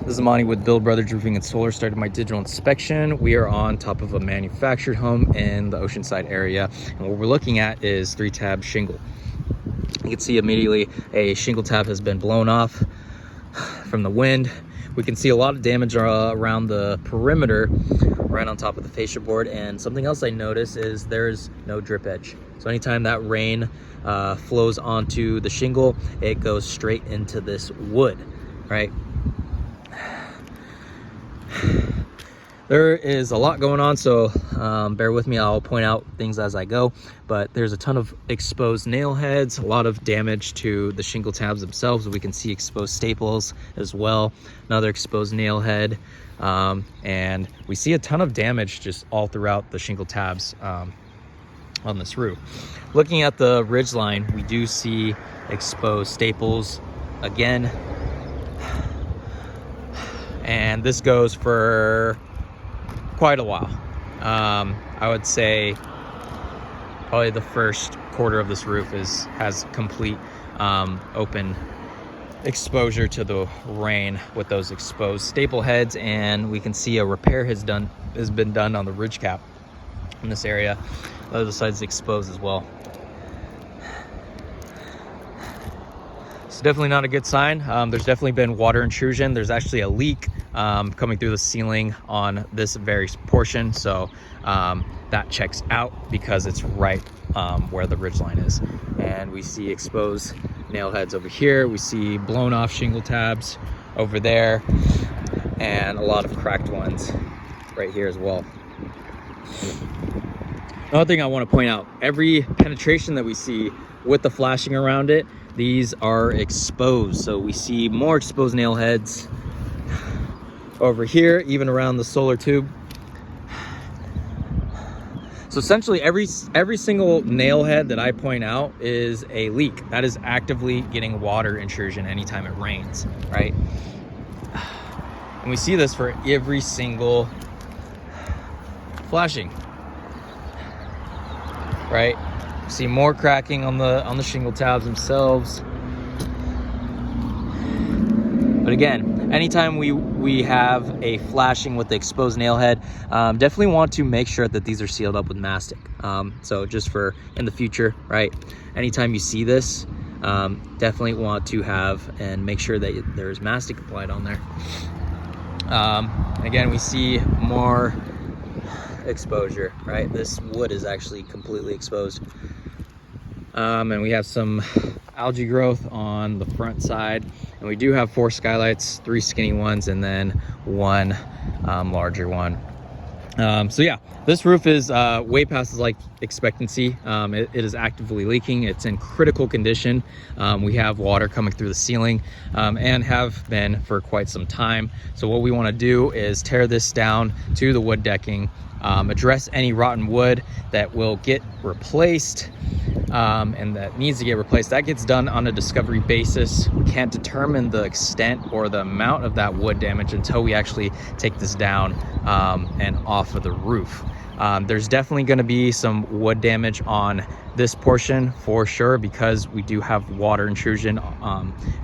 This is Monty with Bill Brothers Roofing and Solar. Started my digital inspection. We are on top of a manufactured home in the Oceanside area, and what we're looking at is 3-tab shingle. You can see immediately a shingle tab has been blown off from the wind. We can see a lot of damage around the perimeter, right on top of the fascia board. And something else I noticed is there's no drip edge. So anytime that rain flows onto the shingle, it goes straight into this wood, right? There is a lot going on, so bear with me. I'll point out things as I go, but there's a ton of exposed nail heads, a lot of damage to the shingle tabs themselves. We can see exposed staples as well, another exposed nail head, and we see a ton of damage just all throughout the shingle tabs on this roof. Looking at the ridge line, we do see exposed staples again, and this goes for quite a while. I would say probably the first quarter of this roof has complete open exposure to the rain with those exposed staple heads, and we can see a repair has been done on the ridge cap in this area. The other side's exposed as well. It's definitely not a good sign. There's definitely been water intrusion. There's actually a leak coming through the ceiling on this very portion, so that checks out because it's right where the ridge line is. And we see exposed nail heads over here. We see blown off shingle tabs over there, and a lot of cracked ones right here as well. Another thing I want to point out, every penetration that we see with the flashing around it, these are exposed. So we see more exposed nail heads over here, even around the solar tube. So essentially every single nail head that I point out is a leak. That is actively getting water intrusion anytime it rains, right? And we see this for every single flashing, right? See more cracking on the shingle tabs themselves. But again, anytime we have a flashing with the exposed nail head, definitely want to make sure that these are sealed up with mastic. So just for in the future, right? Anytime you see this, definitely want to have and make sure that there's mastic applied on there. Again, we see more exposure, right? This wood is actually completely exposed. And we have some algae growth on the front side, and we do have 4 skylights, 3 skinny ones, and then 1 larger one. So yeah, this roof is way past its life expectancy. It is actively leaking. It's in critical condition. We have water coming through the ceiling, and have been for quite some time. So what we want to do is tear this down to the wood decking, address any rotten wood that will get replaced, and that needs to get replaced. That gets done on a discovery basis. We can't determine the extent or the amount of that wood damage until we actually take this down and off of the roof. There's definitely going to be some wood damage on this portion for sure, because we do have water intrusion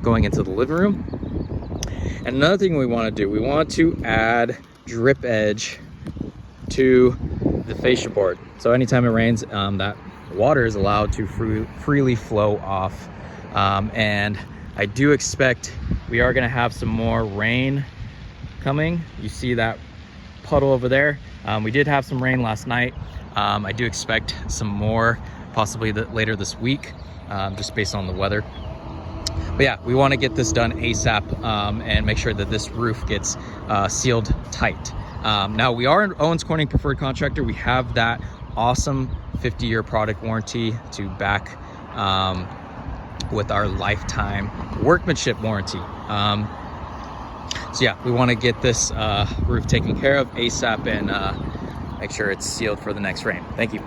going into the living room. And another thing we want to do, we want to add drip edge to the fascia board. So anytime it rains, that water is allowed to freely flow off. And I do expect we are going to have some more rain coming. You see that puddle over there? We did have some rain last night. I do expect some more possibly later this week, just based on the weather. But yeah, we want to get this done ASAP, and make sure that this roof gets sealed tight. Now, we are an Owens Corning preferred contractor. We have that awesome 50-year product warranty to back with our lifetime workmanship warranty. So yeah, we want to get this roof taken care of ASAP and make sure it's sealed for the next rain. Thank you.